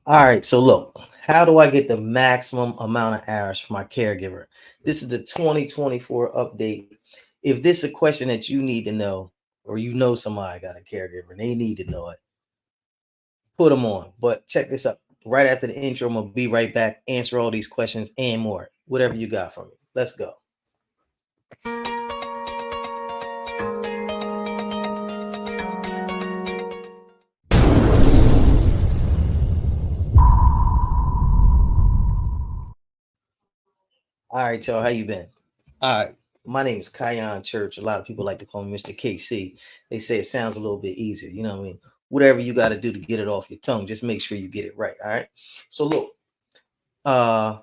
All right, so look, how do I get the maximum amount of hours for my caregiver? This is the 2024 update. If this is a question that you need to know, or you know somebody got a caregiver and they need to know it, put them on. But check this out. Right after the intro, I'm gonna be right back, answer all these questions and more. Whatever you got for me. Let's go. All right, y'all. How you been? All right. My name is Kion Church. A lot of people like to call me Mr. KC. They say it sounds a little bit easier. You know what I mean? Whatever you got to do to get it off your tongue, just make sure you get it right. All right. So look, uh,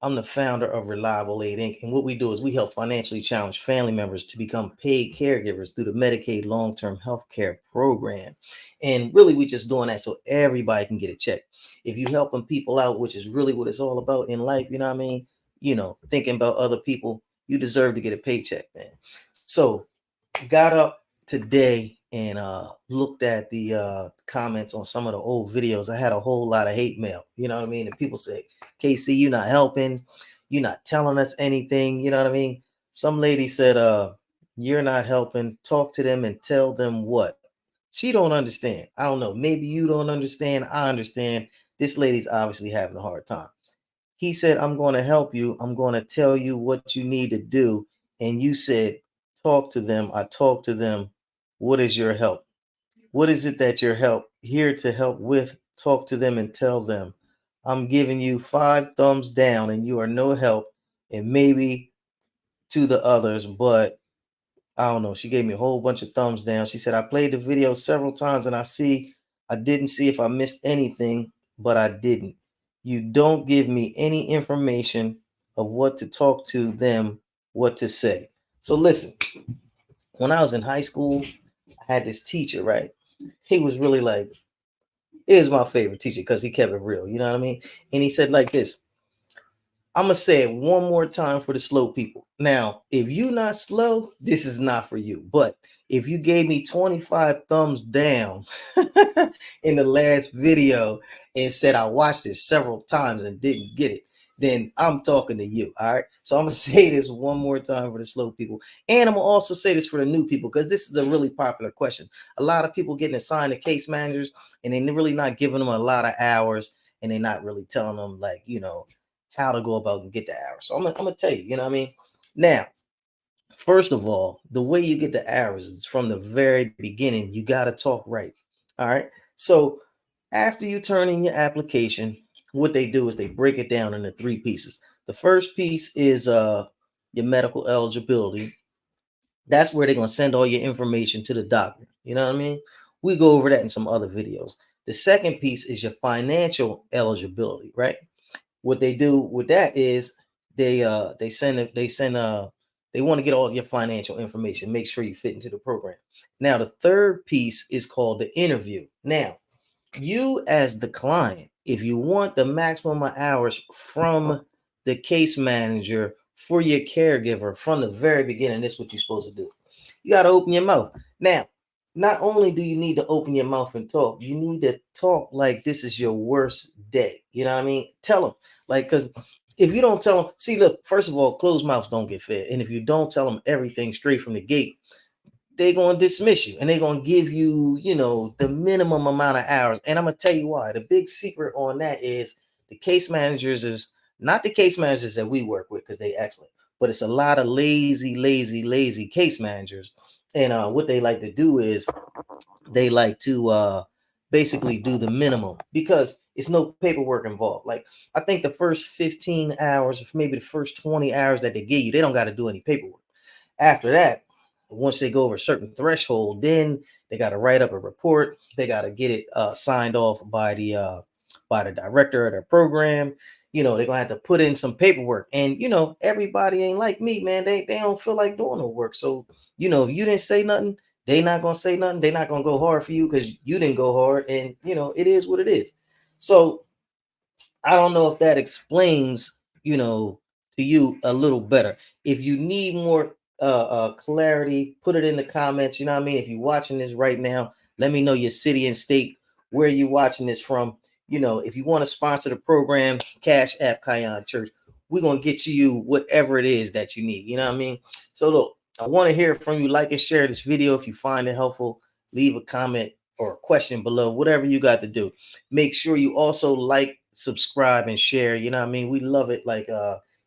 I'm the founder of Reliable Aid Inc. And what we do is we help financially challenged family members to become paid caregivers through the Medicaid long-term health care program. And really, we just doing that so everybody can get a check. If you helping people out, which is really what it's all about in life, you know what I mean? Thinking about other people, you deserve to get a paycheck, man. So got up today and looked at the comments on some of the old videos. I had a whole lot of hate mail, you know what I mean? And people say, KC, you're not helping, you're not telling us anything, you know what I mean? Some lady said, you're not helping, talk to them and tell them what. She don't understand. I don't know. Maybe you don't understand. I understand. This lady's obviously having a hard time. He said, I'm going to help you. I'm going to tell you what you need to do. And you said, talk to them. I talk to them. What is your help? What is it that you're here to help with? Talk to them and tell them. I'm giving you 5 thumbs down and you are no help. And maybe to the others, but I don't know. She gave me a whole bunch of thumbs down. She said, I played the video several times and I didn't see if I missed anything, but I didn't. You don't give me any information of what to talk to them, what to say. So listen, when I was in high school, I had this teacher, right? He was really like, he was my favorite teacher because he kept it real. You know what I mean? And he said like this, I'm gonna say it one more time for the slow people. Now, if you're not slow, this is not for you. But if you gave me 25 thumbs down in the last video and said I watched it several times and didn't get it, then I'm talking to you. All right. So I'm gonna say this one more time for the slow people. And I'm gonna also say this for the new people because this is a really popular question. A lot of people getting assigned to case managers and they're really not giving them a lot of hours and they're not really telling them like, how to go about and get the hours. So I'm gonna tell you, you know what I mean? Now, first of all, the way you get the hours is from the very beginning. You got to talk right. All right. So after you turn in your application, what they do is they break it down into 3 pieces. The first piece is your medical eligibility. That's where they're gonna send all your information to the doctor. You know what I mean? We go over that in some other videos. The second piece is your financial eligibility, right? What they do with that is they want to get all your financial information, make sure you fit into the program. Now the third piece is called the interview. Now you as the client, if you want the maximum of hours from the case manager for your caregiver from the very beginning, this is what you're supposed to do. You got to open your mouth. Now, not only do you need to open your mouth and talk, you need to talk like this is your worst day. You know what I mean? Tell them, like, because if you don't tell them, see, look, first of all, closed mouths don't get fed. And if you don't tell them everything straight from the gate, they're going to dismiss you and they're going to give you, the minimum amount of hours. And I'm going to tell you why. The big secret on that is the case managers is not the case managers that we work with because they excellent, but it's a lot of lazy case managers. And what they like to do is they like to basically do the minimum because it's no paperwork involved. Like I think the first 15 hours, or maybe the first 20 hours that they give you, they don't got to do any paperwork. After that, once they go over a certain threshold, then they got to write up a report. They got to get it signed off by the director of their program. They're gonna have to put in some paperwork. And everybody ain't like me, man. They don't feel like doing no work. So, if you didn't say nothing, they not gonna say nothing. They're not gonna go hard for you because you didn't go hard. And it is what it is. So I don't know if that explains, to you a little better. If you need more clarity, put it in the comments. You know what I mean? If you're watching this right now, let me know your city and state where you watching this from. if you want to sponsor the program, Cash App Kion Church, we're gonna get you whatever it is that you need. You know what I mean? So look, I want to hear from you. Like and share this video if you find it helpful. Leave a comment or a question below, whatever you got to do. Make sure you also like, subscribe, and share. You know what I mean? We love it. Like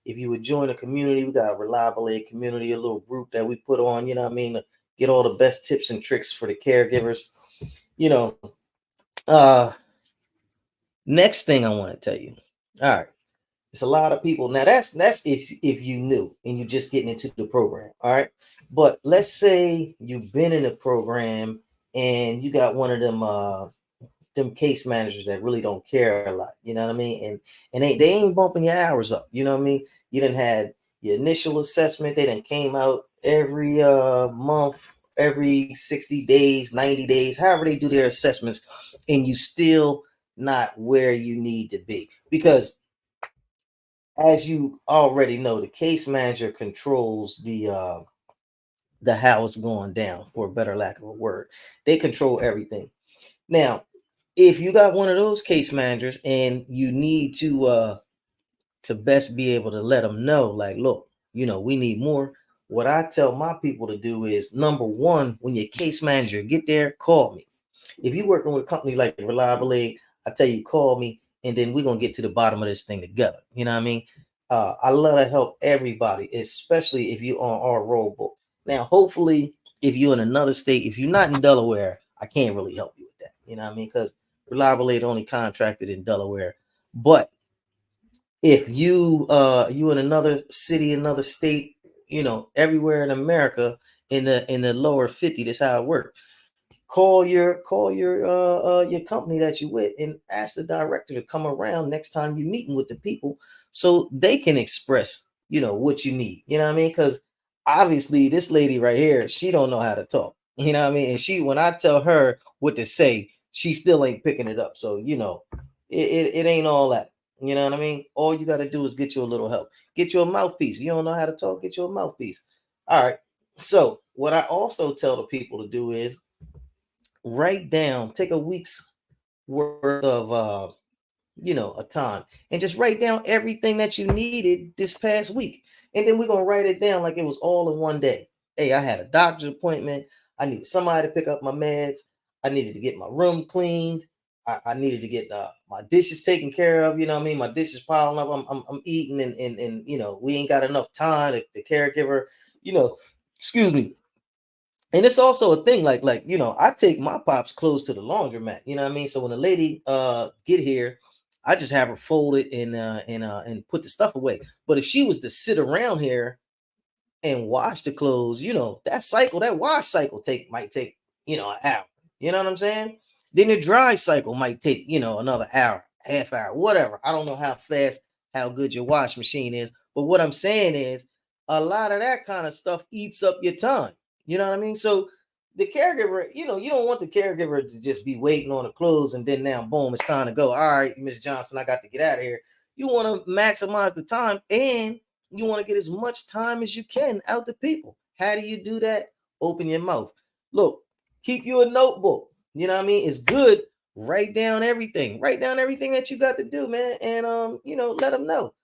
if you would join a community, we got a Reliable Aid community, a little group that we put on, you know what I mean, to get all the best tips and tricks for the caregivers. You know, uh next thing I want to tell you. All right. It's a lot of people. Now that's if you knew and you're just getting into the program. All right. But let's say you've been in the program and you got one of them case managers that really don't care a lot, you know what I mean? And they ain't bumping your hours up, you know what I mean? You didn't had your initial assessment, they done came out every month, every 60 days, 90 days, however they do their assessments, and you still not where you need to be. Because as you already know, the case manager controls the how it's going down, for a better lack of a word. They control everything. Now, if you got one of those case managers and you need to best be able to let them know, like, look, we need more. What I tell my people to do is, number one, when your case manager get there, call me. If you're working with a company like Reliable Aid, I tell you, call me, and then we're gonna get to the bottom of this thing together. You know what I mean? I love to help everybody, especially if you're on our roll book. Now, hopefully, if you're in another state, if you're not in Delaware, I can't really help you with that. You know what I mean? Because Reliable Aid only contracted in Delaware. But if you in another city, another state, everywhere in America, in the lower 50, that's how it works. Call your company that you with and ask the director to come around next time you're meeting with the people, so they can express what you need. You know what I mean? Because obviously this lady right here, she don't know how to talk. You know what I mean? And she, when I tell her what to say, she still ain't picking it up. So it ain't all that. You know what I mean? All you got to do is get you a little help. Get you a mouthpiece. You don't know how to talk, get you a mouthpiece. All right. So what I also tell the people to do is write down, take a week's worth of a time, and just write down everything that you needed this past week. And then we're gonna write it down like it was all in one day. Hey, I had a doctor's appointment, I needed somebody to pick up my meds, I needed to get my room cleaned, I needed to get my dishes taken care of. You know what I mean? My dishes piling up, I'm eating, and we ain't got enough time. The caregiver, you know excuse me. And it's also a thing, like I take my pops clothes to the laundromat. You know what I mean? So when a lady get here, I just have her fold it and put the stuff away. But if she was to sit around here and wash the clothes, that wash cycle might take, an hour. You know what I'm saying? Then the dry cycle might take, another hour, half hour, whatever. I don't know how good your wash machine is, but what I'm saying is a lot of that kind of stuff eats up your time. You know what I mean? So the caregiver, you don't want the caregiver to just be waiting on the clothes and then now boom, it's time to go. All right, Miss Johnson, I got to get out of here. You want to maximize the time, and you want to get as much time as you can out to people. How do you do that? Open your mouth. Look, keep you a notebook. You know what I mean? It's good. Write down everything. Write down everything that you got to do, man. And let them know.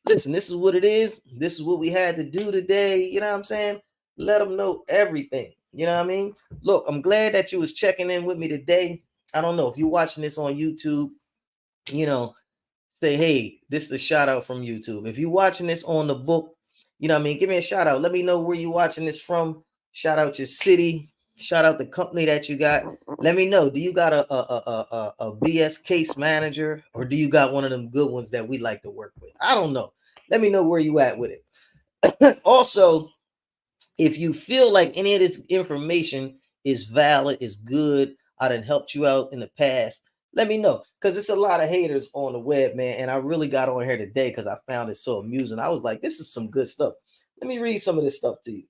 Listen, this is what it is. This is what we had to do today. You know what I'm saying? Let them know everything. You know what I mean? Look, I'm glad that you was checking in with me today. I don't know if you're watching this on YouTube, you know, say, hey, this is the shout out from YouTube. If you're watching this on the book, you know what I mean? Give me a shout out. Let me know where you're watching this from. Shout out your city. Shout out the company that you got. Let me know. Do you got a BS case manager, or do you got one of them good ones that we like to work with? I don't know. Let me know where you at with it. Also, if you feel like any of this information is valid, is good, I done helped you out in the past, let me know. Because it's a lot of haters on the web, man. And I really got on here today because I found it so amusing. I was like, this is some good stuff. Let me read some of this stuff to you.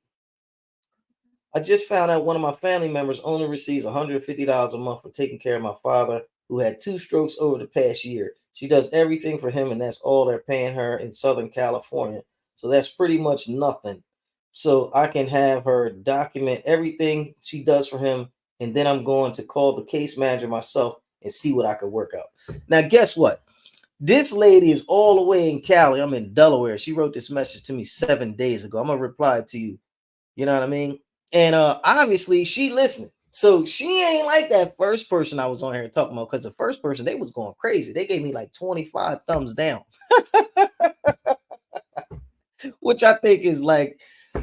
I just found out one of my family members only receives $150 a month for taking care of my father, who had 2 strokes over the past year. She does everything for him, and that's all they're paying her in Southern California. So that's pretty much nothing. So I can have her document everything she does for him, and then I'm going to call the case manager myself and see what I could work out. Now, guess what? This lady is all the way in Cali. I'm in Delaware. She wrote this message to me 7 days ago. I'm gonna reply to you. You know what I mean? And obviously she listening. So she ain't like that first person I was on here talking about, because the first person, they was going crazy. They gave me like 25 thumbs down, which I think is like,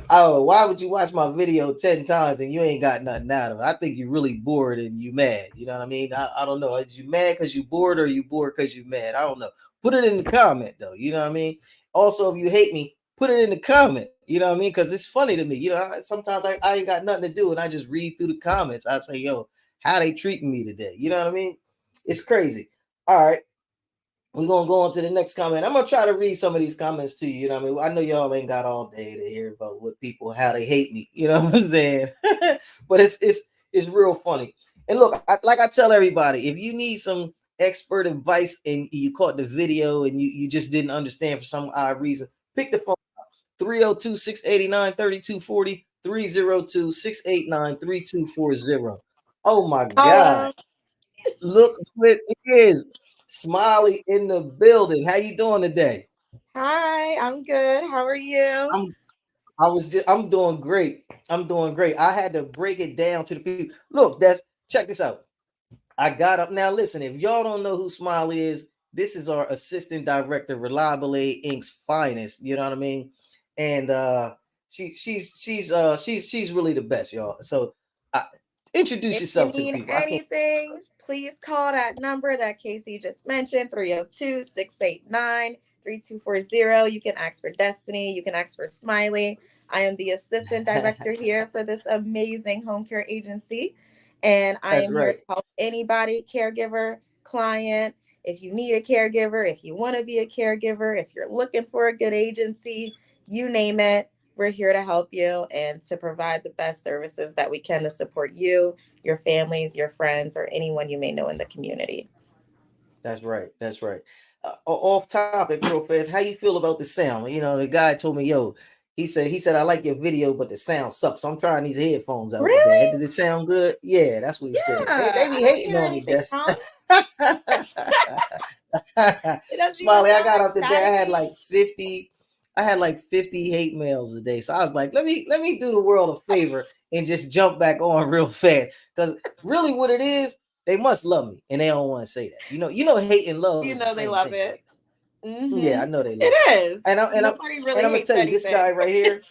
I don't know, why would you watch my video 10 times and you ain't got nothing out of it? I think you're really bored and you mad. You know what I mean? I don't know. Is you mad because you bored, or you bored because you mad? I don't know. Put it in the comment though. You know what I mean? Also, if you hate me, put it in the comment. You know what I mean? Because it's funny to me. You know, sometimes I ain't got nothing to do and I just read through the comments. I say, yo, how they treating me today? You know what I mean? It's crazy. All right. We're gonna go on to the next comment. I'm gonna try to read some of these comments to you. You know what I mean? I know y'all ain't got all day to hear about what people, how they hate me. You know what I'm saying? But it's real funny. And look, like I tell everybody, if you need some expert advice and you caught the video and you just didn't understand for some odd reason, pick the phone up. 302-689-3240, 302-689-3240. Oh my God. Hello. Look who it is. Smiley in the building. How you doing today? Hi, I'm good. How are you? I'm doing great. I'm doing great. I had to break it down to the people. Look, that's check this out. I got up. Now listen, if y'all don't know who Smiley is, this is our assistant director, Reliable Aid Inc.'s finest. You know what I mean? And she's really the best, y'all. So introduce If you yourself to the need people. I can't. anything, please call that number that Casey just mentioned, 302-689-3240. You can ask for Destiny. You can ask for Smiley. I am the assistant director here for this amazing home care agency. And I That's am here to right. help anybody, caregiver, client. If you need a caregiver, if you want to be a caregiver, if you're looking for a good agency, you name it, we're here to help you and to provide the best services that we can to support you, your families, your friends, or anyone you may know in the community. That's right. That's right. Off topic, real fast. How you feel about the sound? You know, the guy told me, "Yo," he said, "I like your video, but the sound sucks." So I'm trying these headphones out today. Really? Did it sound good? Yeah, that's what he said. They Yeah, be I don't hating hear on me, anything Des. wrong. It doesn't even Smiley, I sound got like up today. I had staticky. like 50. I had like 50 hate mails today. So I was like, let me do the world a favor and just jump back on real fast. Because really what it is, they must love me and they don't want to say that. Hate and love is You the know they same love thing, right? it. Yeah, I Mm-hmm. know they It love it. is. And I'm and I'm Nobody and really I'm gonna hates tell you, this anything. guy right here,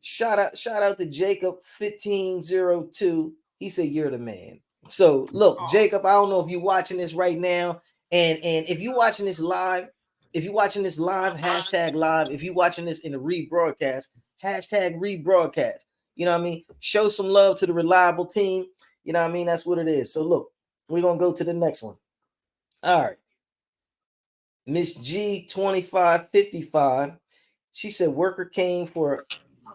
shout out to Jacob 1502. He said you're the man. So look, Aw. Jacob, I don't know if you're watching this right now, and if you're watching this live, hashtag live. If you're watching this in the rebroadcast, hashtag rebroadcast. You know what I mean? Show some love to the reliable team. You know what I mean? That's what it is. So look, we're gonna go to the next one. All right. Miss G 2555. She said worker came for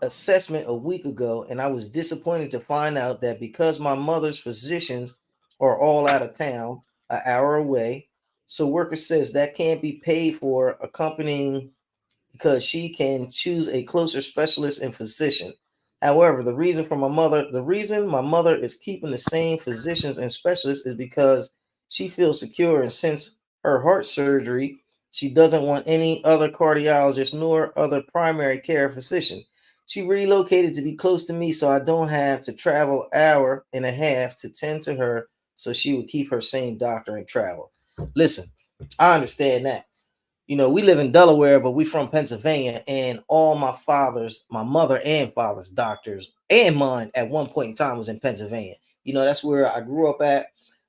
assessment a week ago, and I was disappointed to find out that because my mother's physicians are all out of town, an hour away, so worker says that can't be paid for accompanying because she can choose a closer specialist and physician. However, the reason my mother is keeping the same physicians and specialists is because she feels secure, and since her heart surgery, she doesn't want any other cardiologist nor other primary care physician. She relocated to be close to me so I don't have to travel hour and a half to tend to her, so she would keep her same doctor and travel. Listen, I understand that. We live in Delaware, but we from Pennsylvania, and all my mother and father's doctors and mine at one point in time was in Pennsylvania. That's where I grew up at.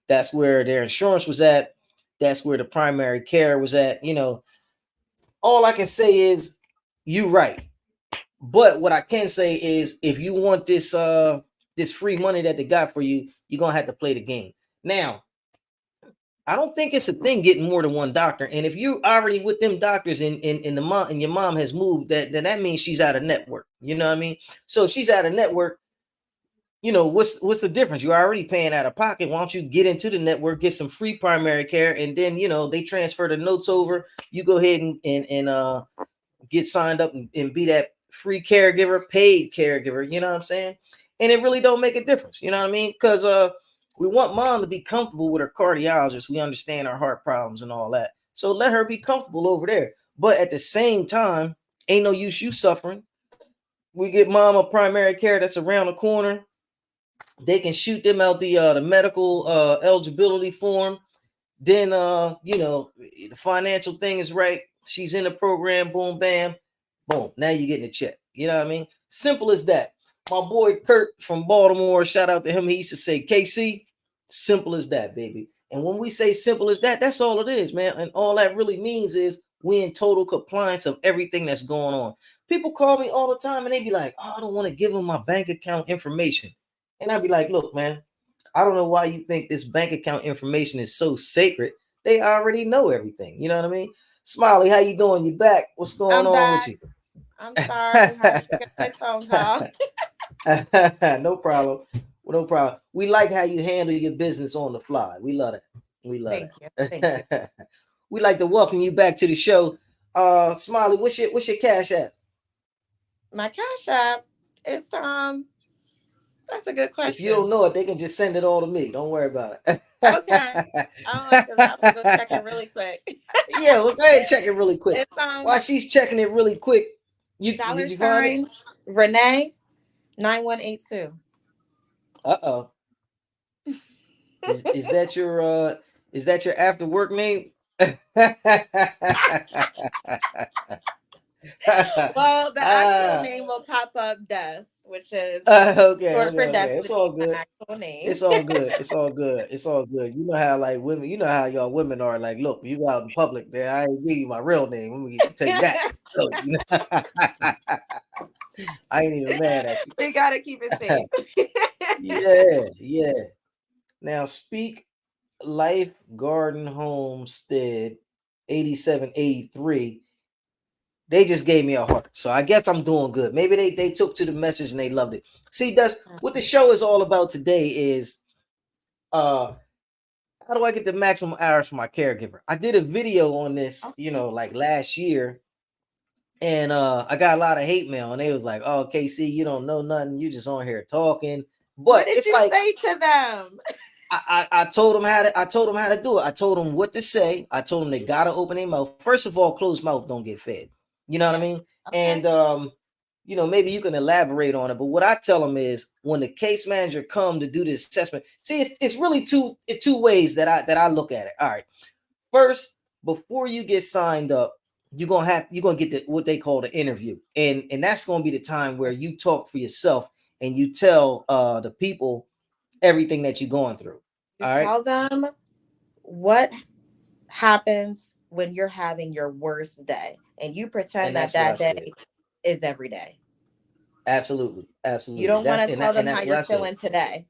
That's where their insurance was at. That's where the primary care was at. All I can say is you right. But what I can say is if you want this free money that they got for you, you're gonna have to play the game. Now, I don't think it's a thing getting more than one doctor. And if you already with them doctors and the mom and your mom has moved, then that means she's out of network. You know what I mean? So if she's out of network, what's the difference? You're already paying out of pocket. Why don't you get into the network, get some free primary care, and then they transfer the notes over. You go ahead and get signed up and be that free caregiver, paid caregiver. You know what I'm saying? And it really don't make a difference. You know what I mean? Because We want mom to be comfortable with her cardiologist. We understand her heart problems and all that. So let her be comfortable over there. But at the same time, ain't no use you suffering. We get mom a primary care that's around the corner. They can shoot them out the medical eligibility form. Then the financial thing is right. She's in the program, boom, bam, boom. Now you're getting a check. You know what I mean? Simple as that. My boy Kurt from Baltimore, shout out to him. He used to say, KC, simple as that, baby. And when we say simple as that, that's all it is, man. And all that really means is we in total compliance of everything that's going on. People call me all the time and they be like, oh, I don't want to give them my bank account information. And I'd be like, look, man, I don't know why you think this bank account information is so sacred. They already know everything. You know what I mean? Smiley, how you doing? You back? What's going I'm on with back. you? I'm sorry. Had to take a quick phone call. No problem. No problem. We like how you handle your business on the fly. We love that. We love Thank you. Thank you. that. We like to welcome you back to the show. Smiley, what's your cash app? My Cash App is that's a good If you question. don't know it, they can just send it all to me. Don't worry about it. Okay. Because I'm gonna go check it really quick. Yeah, well, go ahead and check it really quick. It's While she's checking it really quick, you dollar did you find it? sign Renee 9182. Uh-oh. Is that your after work name? Well, the actual Ah, name will pop up Des, which is okay, short okay, for okay. It's all Destiny, my good. actual name. It's all good. It's all good. It's all good. You know how like women, you know how y'all women are. Like, look, you go out in public, there, I ain't give you my real name. Let me tell you that. So, I ain't even mad at you. We gotta keep it safe. Yeah, yeah. Now speak Life Garden Homestead 8783. They just gave me a heart. So I guess I'm doing good. Maybe they took to the message and they loved it. See, that's what the show is all about today is uh how do I get the maximum hours for my caregiver? I did a video on this, like last year, and I got a lot of hate mail, and they was like, "Oh, KC, you don't know nothing. You just on here talking." What But did it's you like say to them? I told them how to do it. I told them what to say. I told them they gotta open their mouth. First of all, closed mouth don't get fed. You know what I Yes. mean? Okay. And maybe you can elaborate on it. But what I tell them is when the case manager come to do the assessment, see, it's really two ways that I look at it. All right. First, before you get signed up, you're gonna get what they call the interview. And that's gonna be the time where you talk for yourself and you tell the people everything that you're going through. You All right. tell them what happens when you're having your worst day, and you And pretend that that's what I that day said. is every day. Absolutely. You Absolutely. don't want That's to tell them and how that's what you're I said. feeling today,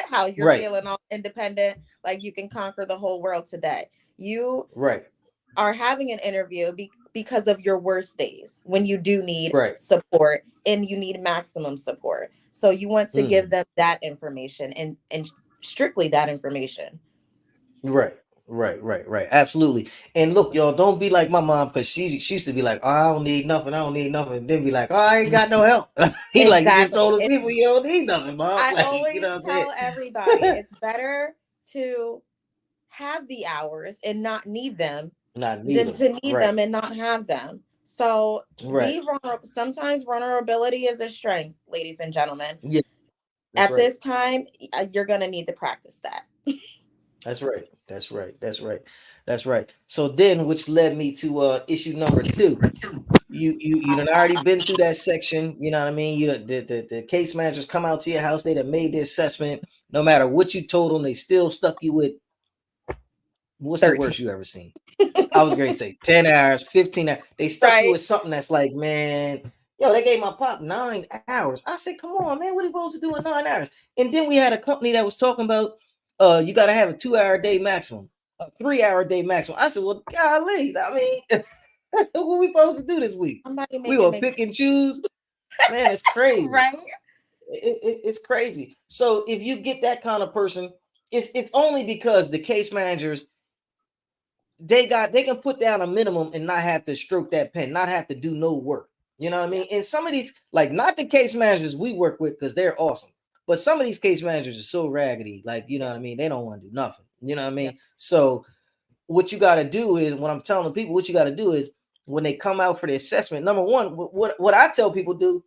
how you're Right. feeling all independent, like you can conquer the whole world today. You Right. are having an interview because of your worst days when you do need Right. support and you need maximum support. So you want to give Mm. them that information and strictly that information. Right. Right. Absolutely. And look, y'all, don't be like my mom because she used to be like, oh, I don't need nothing. I don't need nothing. And then be like, oh, I ain't got no help. He like, you just Exactly. told the people you don't need nothing, mom. I Like, you always know what I'm tell everybody it's better to have the hours and not need them Not need than them. to need Right. them and not have them. So Right. be vulnerable. Sometimes vulnerability is a strength, ladies and gentlemen. Yeah. That's At right. this time, you're going to need to practice that. That's right. That's right. That's right. That's right. So then, which led me to issue number two. You done already been through that section. You know what I mean. The case managers come out to your house. They done made the assessment. No matter what you told them, they still stuck you with what's the 13. worst you ever seen. I was going to say 10 hours, 15 hours. They stuck you Right? with something that's like, man, yo, they gave my pop 9 hours. I said, come on, man, what are you supposed to do in 9 hours? And then we had a company that was talking about, you got to have a 2 hour day maximum, a 3 hour day maximum. I said, well, golly, I mean, what we supposed to do this week? Somebody We make it gonna make pick and choose, man. It's crazy. right? It's crazy. So if you get that kind of person, it's only because the case managers they can put down a minimum and not have to stroke that pen, not have to do no work. You know what I Yeah. mean? And some of these, like not the case managers we work with, because they're awesome. But some of these case managers are so raggedy, like, you know what I mean? They don't want to do nothing. You know what I Yeah. mean? So what you got to do is, when I'm telling people, what you got to do is, when they come out for the assessment, number one, what I tell people do,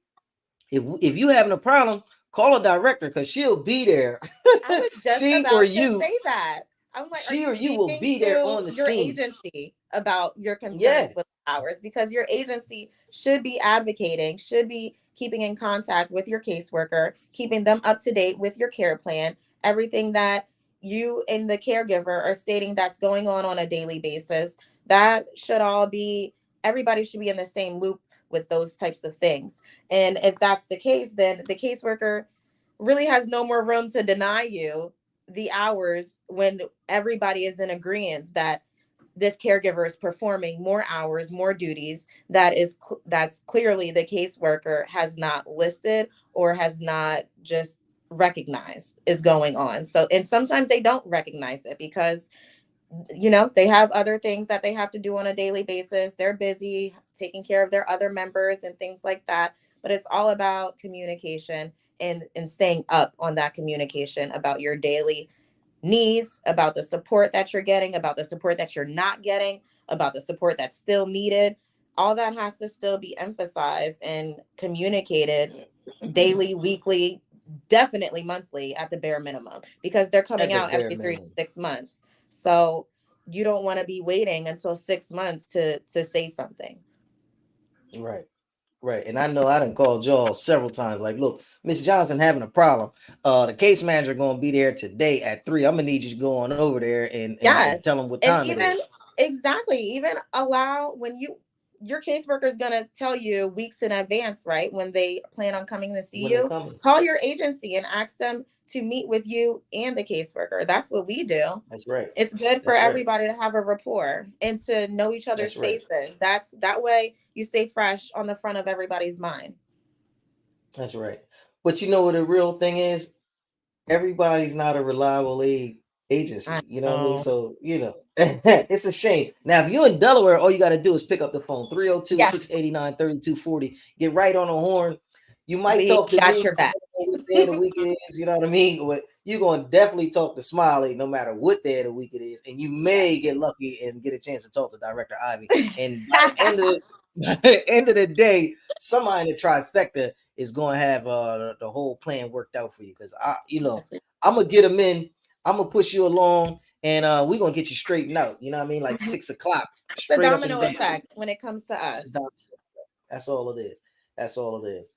if you having a problem, call a director, because she'll be there. I was just she or about to you, say that. I'm like, are she you or you will speaking be there to on the your scene. agency about your Yeah, concerns with hours? Because your agency should be advocating, should be keeping in contact with your caseworker, keeping them up to date with your care plan, everything that you and the caregiver are stating that's going on a daily basis. That should all be, everybody should be in the same loop with those types of things. And if that's the case, then the caseworker really has no more room to deny you the hours when everybody is in agreement that this caregiver is performing more hours, more duties that's clearly the caseworker has not listed or has not just recognized is going on. So, and sometimes they don't recognize it because they have other things that they have to do on a daily basis. They're busy taking care of their other members and things like that. But it's all about communication and staying up on that communication about your daily needs, about the support that you're getting, about the support that you're not getting, about the support that's still needed. All that has to still be emphasized and communicated daily, weekly, definitely monthly at the bare minimum, because they're coming at the out bare every three to minimum. 6 months. So you don't want to be waiting until 6 months to say something. Right. Right. And I know I done called y'all several times. Like, look, Miss Johnson having a problem. The case manager gonna be there today at 3. I'm gonna need you to go on over there and tell Yes. them what And time it even is. exactly, even allow when your caseworker is going to tell you weeks in advance, right? When they plan on coming to see When they you, coming. call your agency and ask them to meet with you and the caseworker. That's what we do. That's right. It's good for That's right. everybody to have a rapport and to know each That's other's right. faces. That way you stay fresh on the front of everybody's mind. That's right. But you know what the real thing is? Everybody's not a reliable I agency. You know what I mean? know. So, it's a shame. Now, if you're in Delaware, all you got to do is pick up the phone, 302 Yes, 689 3240. Get right on the horn. You might we talk to got me. your I back. don't know what day of the week it is. You know what I mean? But you're going to definitely talk to Smiley no matter what day of the week it is. And you Yeah. may get lucky and get a chance to talk to Director Ivy. And by the end of by the end of the day, somebody in the trifecta is going to have the whole plan worked out for you. Because Yes, I'm gonna get them in. I'm gonna push you along, and we're gonna get you straightened out. You know what I mean? Like mhm. 6 o'clock, The straight up and domino down. effect when it comes to It's a us. dime. That's all it is. That's all it is.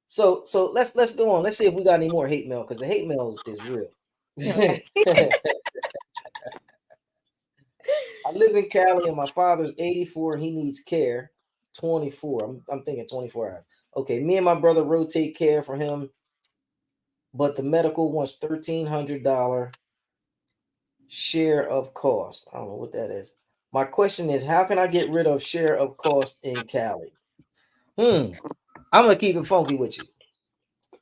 So let's go on. Let's see if we got any more hate mail, because the hate mail is real. Okay. I live in Cali and my father's 84. He needs care 24. I'm thinking 24 hours. Okay, me and my brother rotate care for him, but the medical wants $1,300 share of cost. I don't know what that is. My question is, how can I get rid of share of cost in Cali? I'm gonna keep it funky with you.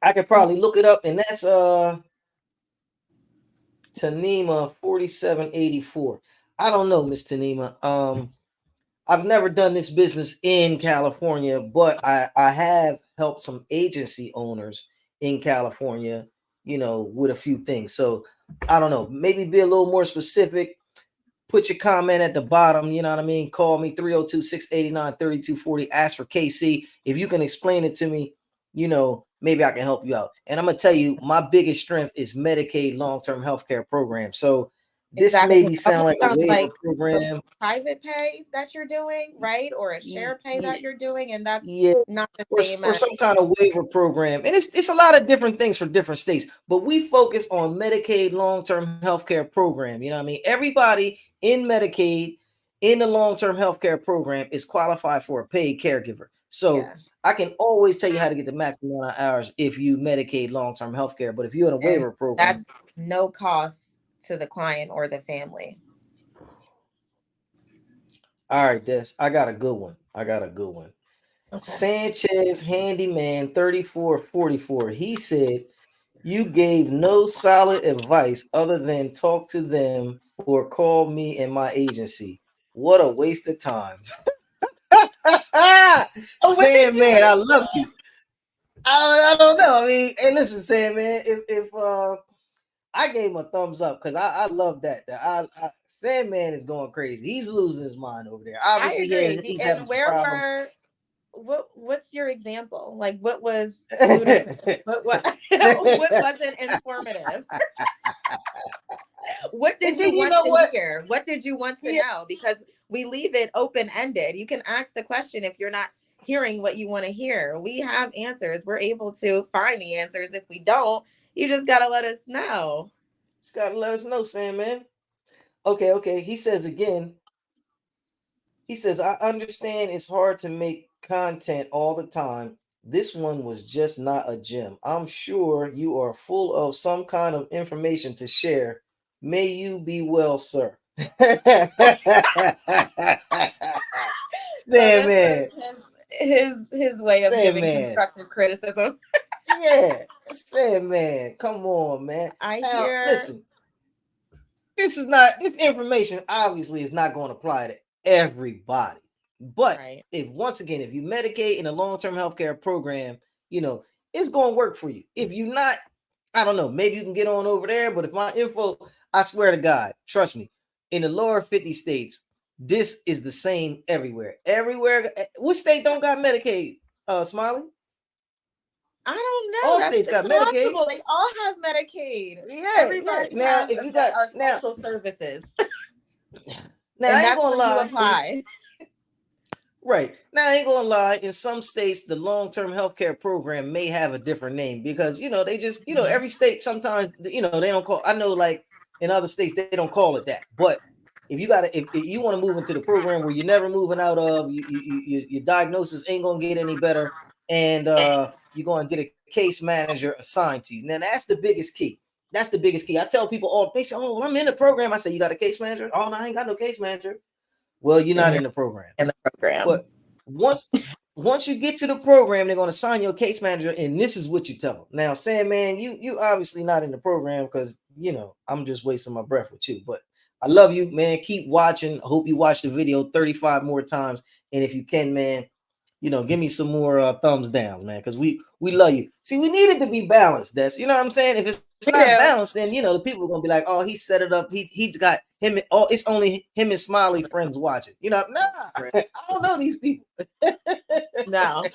I could probably look it up, and that's Tanima 4784. I don't know, Miss Tanima. I've never done this business in California, but I have helped some agency owners in California, with a few things. So I don't know, maybe be a little more specific. Put your comment at the bottom. You know what I mean? Call me 302 689 3240. Ask for KC. If you can explain it to me, maybe I can help you out. And I'm going to tell you, my biggest strength is Medicaid long term healthcare program. So this Exactly. It maybe sound like almost a sounds waiver like a program. private pay that you're doing, right? Or a share pay that you're doing, and that's Yeah, not the or same or as some kind of waiver program, and it's a lot of different things for different states. But we focus on Medicaid long-term healthcare program. You know what I mean? Everybody in Medicaid in the long-term healthcare program is qualified for a paid caregiver. So yeah. I can always tell you how to get the maximum amount of hours if you Medicaid long-term healthcare. But if you're in a And waiver program, that's no cost to the client or the family. all right, Des, I got a good one. I got a good one. Okay. Sanchez Handyman 3444. He said, "You gave no solid advice other than talk to them or call me and my agency. What a waste of time." Oh, what did Sandman, you I love you. I don't know. I mean, hey, listen, Sam, man. If I gave him a thumbs up because I love that. Sandman is going crazy. He's losing his mind over there. I Obviously, agree. he's having And some where problems. were what's your example? Like what was ludicrous? What what wasn't informative? What And did you then you want know to what? hear? What did you want to Yeah, know? Because we leave it open ended. You can ask the question if you're not hearing what you want to hear. We have answers. We're able to find the answers. If we don't, you just got to let us know. just gotta let us know, Sandman. Okay. He says again. He says, I understand it's hard to make content all the time. This one was just not a gem. I'm sure you are full of some kind of information to share. May you be well, sir. So Say this man. was his way of Say giving man. constructive criticism. Yeah. Say man. Come on, man. I Now hear listen, this information obviously is not going to apply to everybody. But right. if once again, if you medicate in a long-term healthcare program, you know, it's going to work for you. If you're not, I don't know, maybe you can get on over there. But if my info, I swear to God, trust me, in the lower 50 states, this is the same everywhere. Everywhere. What state don't got Medicaid? Smiley? I don't know. All That's states got Medicaid. impossible. They all have Medicaid. Yeah. Everybody Now, has if you got social services, now, and I ain't that's gonna where you lie. apply. Right. Now, I ain't gonna lie. In some states, the long-term healthcare program may have a different name because they just Mhm. every state sometimes they don't call. I know like in other states they don't call it that. But if you got to if you want to move into the program where you're never moving out of, your diagnosis ain't gonna get any better, and you're gonna get a case manager assigned to you. Now that's the biggest key. That's the biggest key. I tell people all they say, "Oh, I'm in the program." I say, "You got a case manager?" "Oh, no, I ain't got no case manager." Well, you're Then not you're in the program. in the program. But once you get to the program, they're going to assign you a case manager, and this is what you tell them. Now, Sandman, you obviously not in the program because I'm just wasting my breath with you. But I love you, man. Keep watching. I hope you watch the video 35 more times, and if you can, man, give me some more thumbs down, man, because we love you. See, we need it to be balanced. That's what I'm saying. If it's We not do. balanced, then the people are gonna be like, oh, he set it up. He got him. Oh, it's only him and Smiley friends watching. Nah, I don't know these people. No.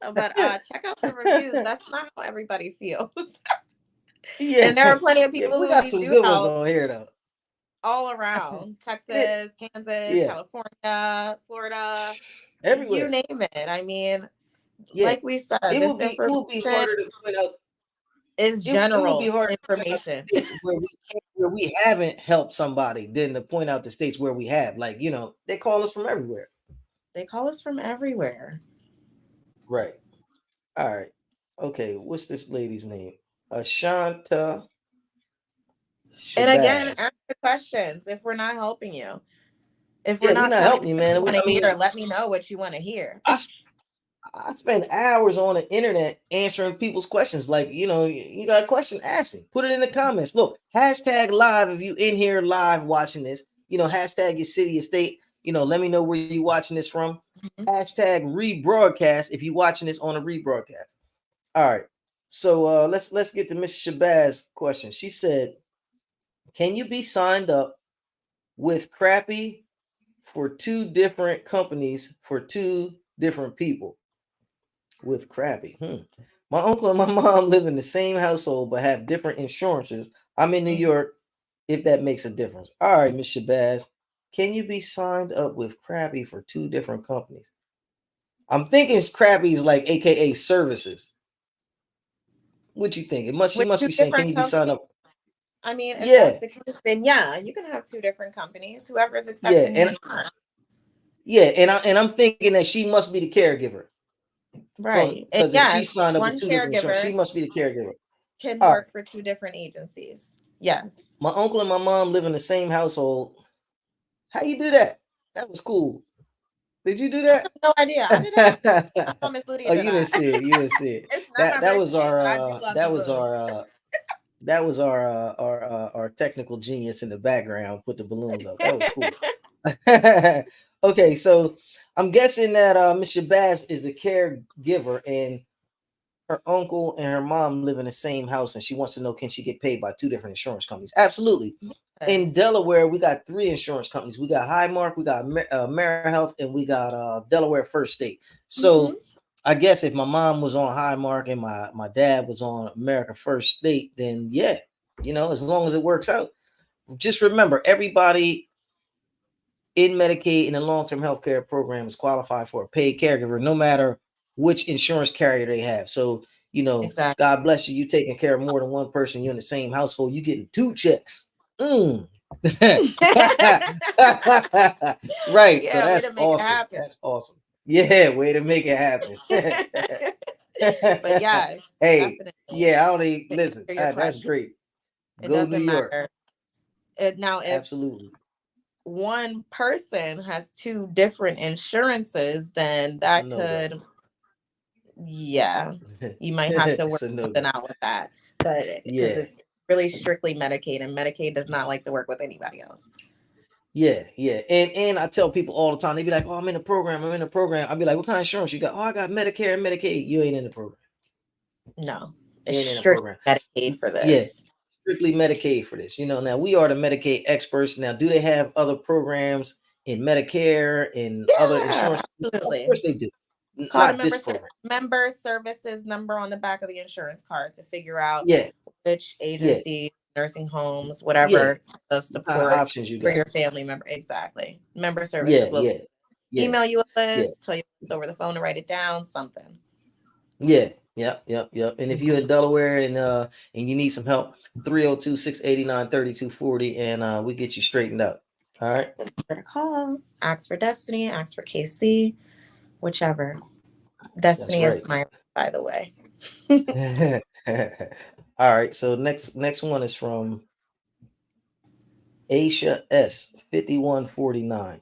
But check out the reviews. That's not how everybody feels. And there Yeah, are plenty of yeah, people we who got we some do good ones help on here though. all around Texas, Kansas, Yeah, California, Florida, you everywhere. name it. I mean, Yeah, like we said, this it would be information harder to point out. is It would be general harder to point out the information. states where we haven't helped somebody than to point out the states where we have. Like, they call us from everywhere. They call us from everywhere. Right. All right. Okay. What's this lady's name? Ashanta And again, Shabazz. ask the questions if we're not helping you. If we're Yeah, we not not telling you helping you, what man. you want to I hear, mean, let me know what you want to hear. I I spend hours on the internet answering people's questions. Like, you got a question, ask me. Put it in the comments. Look, hashtag live if you in here live watching this. Hashtag your city, your state. Let me know where you watching this from. Mhm. Hashtag rebroadcast if you watching this on a rebroadcast. All right. So let's get to Miss Shabazz question. She said, "Can you be signed up with crappy for two different companies for two different people?" With crappy. My uncle and my mom live in the same household but have different insurances. I'm in New Mhm. York, if that makes a difference. All right, Miss Shabazz, can you be signed up with crappy for two different companies? I'm thinking crappy is like AKA services. What you think? She With must two be saying, can different you be signed companies. up? I mean, if that's Yeah, the case, then yeah, you can have two different companies. Whoever's yeah, accepting the and insurance. yeah, and I'm thinking that she must be the caregiver from Right. And because if she yes, signed up with one two different insurance, she caregiver must be the caregiver. can All right. work for two different agencies. Yes. My uncle and my mom live in the same household. How you do that? That was cool. Did you do I that? have no idea. I did that. Oh, Miss Lydia Oh, did you didn't that. see it. You didn't see it. It's not That my that was birthday, our but I do love the balloons. our technical genius in the background put the balloons up. That was cool. Okay, so I'm guessing that Miss Shabazz is the caregiver, and her uncle and her mom live in the same house, and she wants to know, can she get paid by two different insurance companies? Absolutely. In Yes. Delaware, we got three insurance companies. We got Highmark, we got AmeriHealth, and we got Delaware First State. Hmm. So I guess if my mom was on Highmark and my dad was on America First State, then yeah, as long as it works out. Just remember, everybody in Medicaid in the long-term health care program is qualified for a paid caregiver, no matter which insurance carrier they have. So, Exactly. God bless you. You taking care of more than one person. You're in the same household. You getting two checks. Mm. Right. So Yeah, way that's to make it awesome. happen. That's awesome. Yeah, way to make it happen. But yes, Hey, definitely. yeah, I don't even To listen. answer your That's question, great. it Go New doesn't York. matter. Now, if Absolutely. one person has two different insurances, then It's a that no-go. could, yeah, you might have to It's work a something no-go. out with that. But because Yeah. it's really strictly Medicaid, and Medicaid does not like to work with anybody else. Yeah, yeah. And I tell people all the time, they be like, "Oh, I'm in the program. I'm in the program." I'll be like, "What kind of insurance you got?" "Oh, I got Medicare and Medicaid." You ain't in the program. No, it's You ain't in the strictly program. Medicaid for Yeah, this. strictly Medicaid for this. Now we are the Medicaid experts. Now, do they have other programs in Medicare and other Yeah, insurance? Of absolutely. course they do. Call the Not this program. member services number on the back of the insurance card to figure out Yeah, which yeah, agency, nursing homes, yeah. whatever type of What kind of support options you for got? your family member. Exactly. Member Yeah, services will yeah, yeah, email you a yeah. list, tell you it's over the phone to write it down, something. Yeah, yep, yep, yep. And if you're Mhm. in Delaware and you need some help, 302-689-3240, and we get you straightened out. All right. Better call. Ask for Destiny, ask for KC, whichever. That's Destiny is right. my, by the way. All right. So next one is from Aisha S 5149.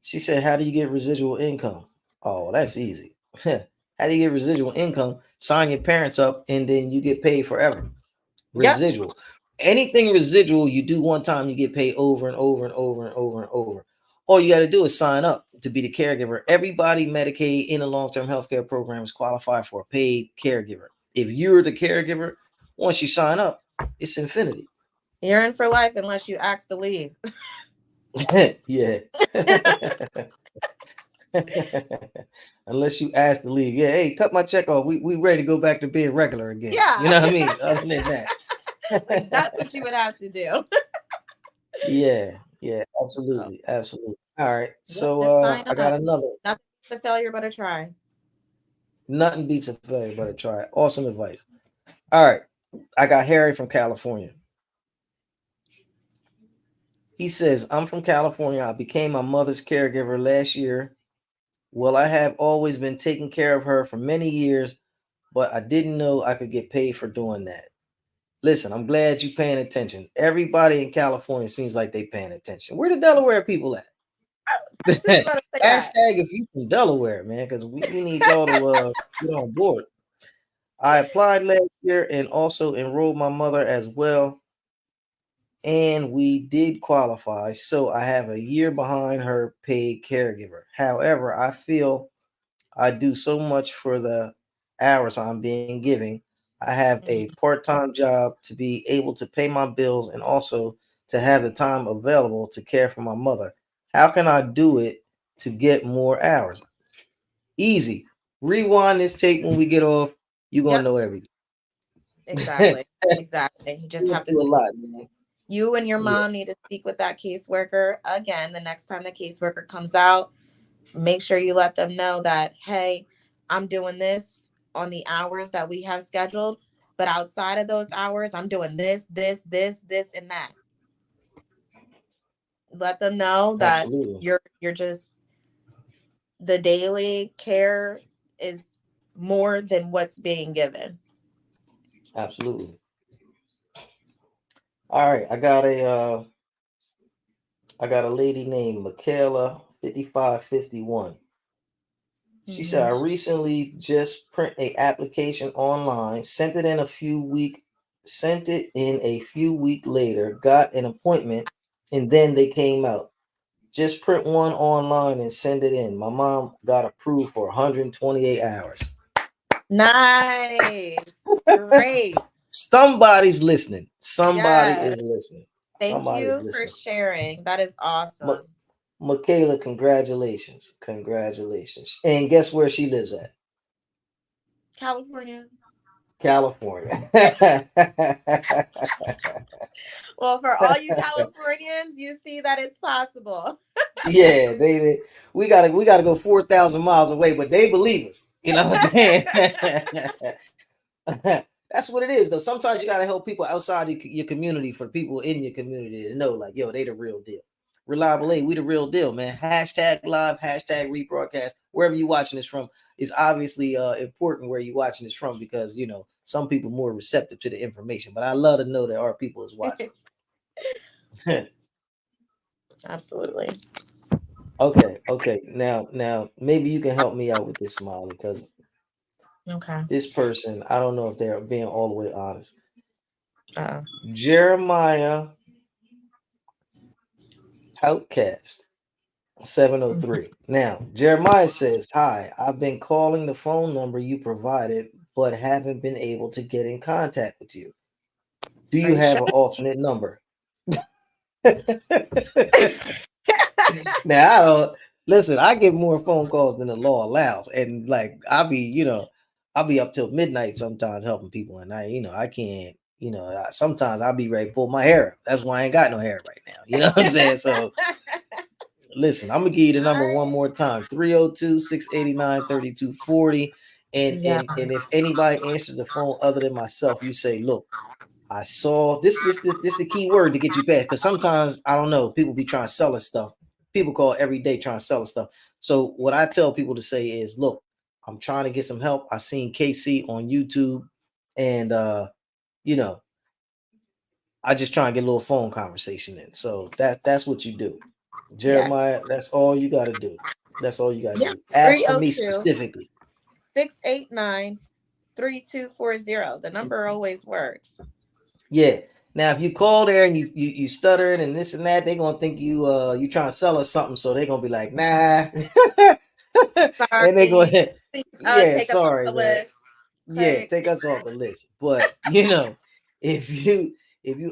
She said, "How do you get residual income?" Oh, that's easy. How do you get residual income? Sign your parents up and then you get paid forever. Yep. Residual. Anything residual you do one time, you get paid over and over and over and over and over. All you got to do is sign up to be the caregiver. Everybody Medicaid in a long-term healthcare program is qualified for a paid caregiver. If you're the caregiver, once you sign up, it's infinity. You're in for life unless you ask to leave. Yeah. Unless you ask the league, yeah, hey, cut my check off. We ready to go back to being regular again. You Yeah. know what I mean? Other than that. Like that's what you would have to do. Yeah, yeah, So, absolutely, absolutely. All right, yep, so just sign I got up. another. Nothing to failure but a try. Nothing beats a failure but a try. Awesome advice. All right, I got Harry from California. He says, "I'm from California. I became my mother's caregiver last year. Well, I have always been taking care of her for many years, but I didn't know I could get paid for doing that." Listen, I'm glad you paying attention. Everybody in California seems like they paying attention. Where the Delaware people at? I was just about to say that. Hashtag if you from Delaware, man, because we need y'all to get on board. I applied last year and also enrolled my mother as well, and we did qualify. So I have a year behind her paid caregiver. However, I feel I do so much for the hours I'm being given. I have a Mhm. part-time job to be able to pay my bills and also to have the time available to care for my mother. How can I do it to get more hours? Easy. Rewind this tape when we get off. You're gonna Yep, know everything. you exactly. Exactly. You just went have to through a speak. lot, man. You and your Yeah, mom need to speak with that caseworker again. The next time the caseworker comes out, make sure you let them know that, hey, I'm doing this on the hours that we have scheduled, but outside of those hours, I'm doing this, and that. Let them know that absolutely. you're just the daily care is more than what's being given. Absolutely. All right. I got a lady named Michaela 5551. She said, "I Hmm. recently just print a application online, sent it in a few week later, got an appointment, and then they came out. Just print one online and send it in. My mom got approved for 128 hours." Nice. Great. Somebody's listening. Somebody Yes. is listening. Thank Somebody is you for listening. sharing. That is Ma- awesome. Michaela, congratulations. Congratulations. And guess where she lives at? California. California. Well, for all you Californians, you see that it's possible. Yeah, we gotta go 4,000 miles away, but they believe us. You know what I'm saying? That's what it is, though. Sometimes you gotta help people outside your community for people in your community to know, like, yo, they the real deal. Reliable A, we the real deal, man. Hashtag live, hashtag rebroadcast. Wherever you watching this from is obviously important where you watching this from because some people more receptive to the information. But I love to know that our people is watching. Absolutely. Okay. Now maybe you can help me out with this, Smiley, because Okay. this person, I don't know if they're being all the way honest. Uh, Jeremiah Outcast 703. Now, Jeremiah says, "Hi, I've been calling the phone number you provided, but haven't been able to get in contact with you. Do are you you sure? have an alternate number?" Now, I don't listen, I get more phone calls than the law allows. And like I'll be up till midnight sometimes helping people. And I can't, sometimes I'll be ready to pull my hair out. That's why I ain't got no hair right now. You know what I'm saying? So listen, I'm gonna give you the number one Right. more time: 302-689-3240. And if Yes. anybody answers the phone other than myself, you say, look, I saw this the key word to get you back. Because sometimes I don't know, people be trying to sell us stuff. People call every day trying to sell us stuff. So what I tell people to say is, look, I'm trying to get some help. I seen KC on YouTube, and you know, I just try and get a little phone conversation in. So that's what you do. Yes. Jeremiah, that's all you gotta do. That's all you gotta Yeah. do. It's Ask three for zero me two specifically. 689 3240. The number always works. Yeah. Now, if you call there and you stuttering and this and that, they're gonna think you trying to sell us something. So they're gonna be like, nah. And they're Sorry. going, Please yeah, take us off sorry, the man. list. Yeah, Click. take us off the list. But if you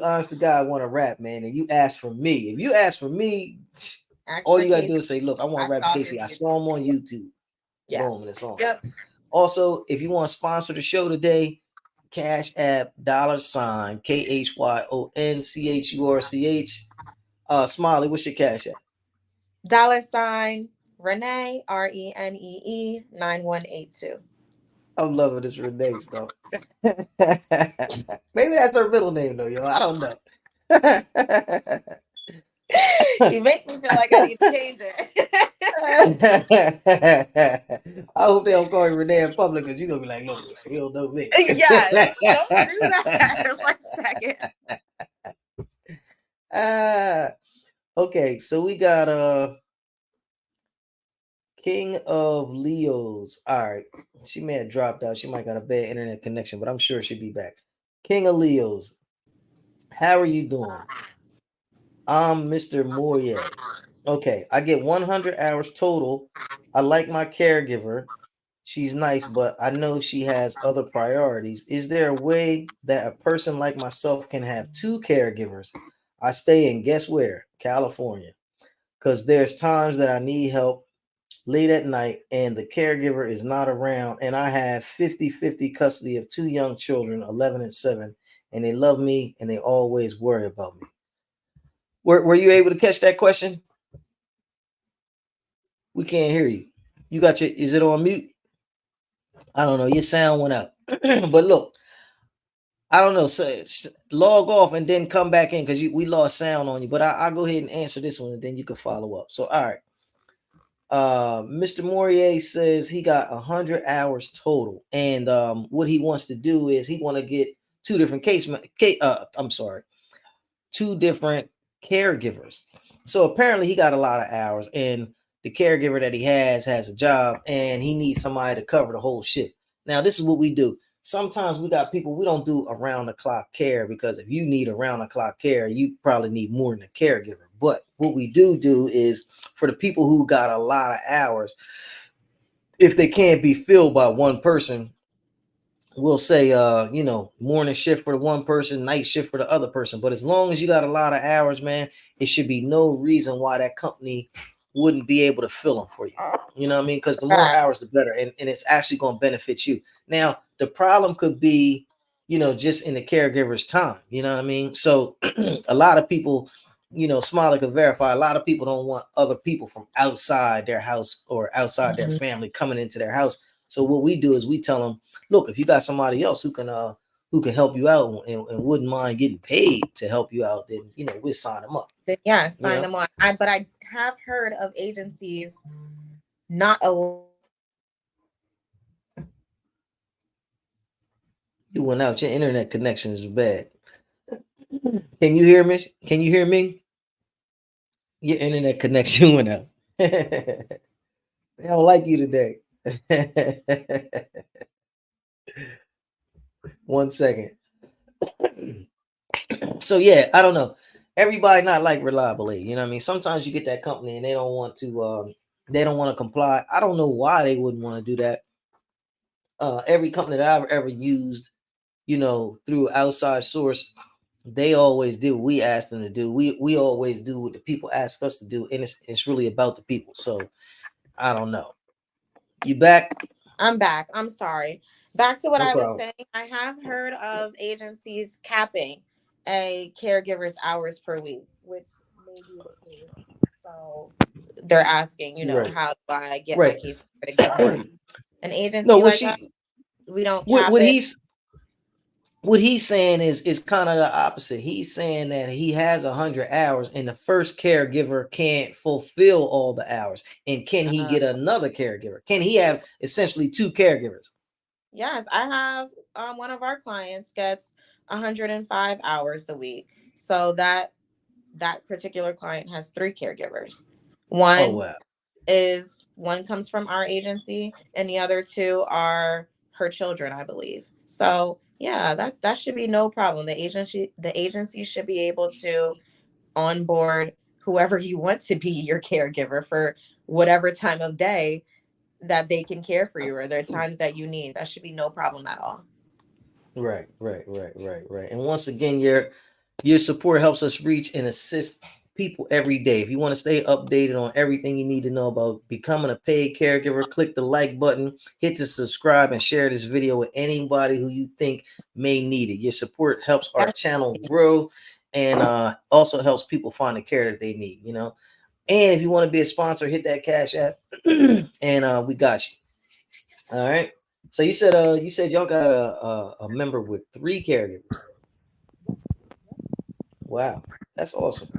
honest to God want to rap, man, and you ask for me, if you ask for me, Ask all for you gotta do Casey. is say, look, I want I to rap with saw Casey. his I YouTube saw him on video. YouTube. Boom, and Yes. it's on. Yep. Also, if you want to sponsor the show today, Cash App $ KHYONCHURCH. Smiley, what's your Cash App? $ Renee RENEE 9182. I'm loving this Renee stuff. Maybe that's her middle name though, yo. I don't know. You make me feel like I need to change it. I hope they don't call you Renee in public because you're gonna be like, look, you don't know me. Yes. Don't do that. 1 second. Ah, okay, so we got King of Leos. All right. She may have dropped out. She might got a bad internet connection, but I'm sure she'll be back. King of Leos, how are you doing? I'm Mr. Moyer. Okay, I get 100 hours total. I like my caregiver. She's nice, but I know she has other priorities. Is there a way that a person like myself can have two caregivers? I stay in guess where? California. Because there's times that I need help late at night and the caregiver is not around, and I have 50-50 custody of two young children, 11 and 7, and they love me and they always worry about me. Were you able to catch that question? We can't hear you. You got your, is it on mute? I don't know. Your sound went out. But look, I don't know. So log off and then come back in because we lost sound on you. But I'll go ahead and answer this one and then you can follow up. So, all right. Mr. Morier says he got 100 hours total, and what he wants to do is he want to get two different I'm sorry, two different caregivers. So apparently he got a lot of hours, and the caregiver that he has a job, and he needs somebody to cover the whole shift. Now this is what we do. Sometimes we got people, we don't do around the clock care, because if you need around the clock care, you probably need more than a caregiver. But what we do is for the people who got a lot of hours, if they can't be filled by one person, we'll say morning shift for the one person, night shift for the other person. But as long as you got a lot of hours, man, it should be no reason why that company wouldn't be able to fill them for you. You know what I mean? Because the more Correct. hours, the better, and it's actually going to benefit you. Now, the problem could be, just in the caregiver's time. You know what I mean? So a lot of people, Smiley could verify, a lot of people don't want other people from outside their house or outside their Mhm. family coming into their house. So what we do is we tell them, look, if you got somebody else who can help you out and wouldn't mind getting paid to help you out, then we'll sign them up. Then yeah, You sign know, them on. But I have heard of agencies not allowing caregivers to work you went out. Your internet connection is bad. Can you hear me? Can you hear me? Your internet connection went out. They don't like you today. 1 second. So yeah, I don't know. Everybody not like reliability. You know what I mean? Sometimes you get that company and they don't want to comply. I don't know why they wouldn't want to do that. Every company that I've ever used, through outside source, they always do what we ask them to do. We always do what the people ask us to do, and it's really about the people. So I don't know. You back? I'm back. I'm sorry. Back to what No I was problem. saying. I have heard of agencies capping a caregiver's hours per week, which may be the case. So they're asking, Right. how do I get my Right. case to get more? An No, agency what like that, she we don't what cap what it. he's what he's saying is kind of the opposite. He's saying that he has 100 hours, and the first caregiver can't fulfill all the hours. And can he Uh, get another caregiver? Can he have essentially two caregivers? yes, I have one of our clients gets 105 hours a week. So that particular client has three caregivers. Oh One wow. one comes from our agency and the other two are her children, I believe. So yeah, that should be no problem. The agency should be able to onboard whoever you want to be your caregiver for whatever time of day that they can care for you, or there are times that you need. That should be no problem at all. Right. And once again, your support helps us reach and assist people every day. If you want to stay updated on everything you need to know about becoming a paid caregiver, click the like button, hit the subscribe, and share this video with anybody who you think may need it. Your support helps our That's channel grow and also helps people find the care that they need. And if you want to be a sponsor, hit that cash app, and we got you. All right. So you said y'all got a member with three caregivers. Wow, that's awesome.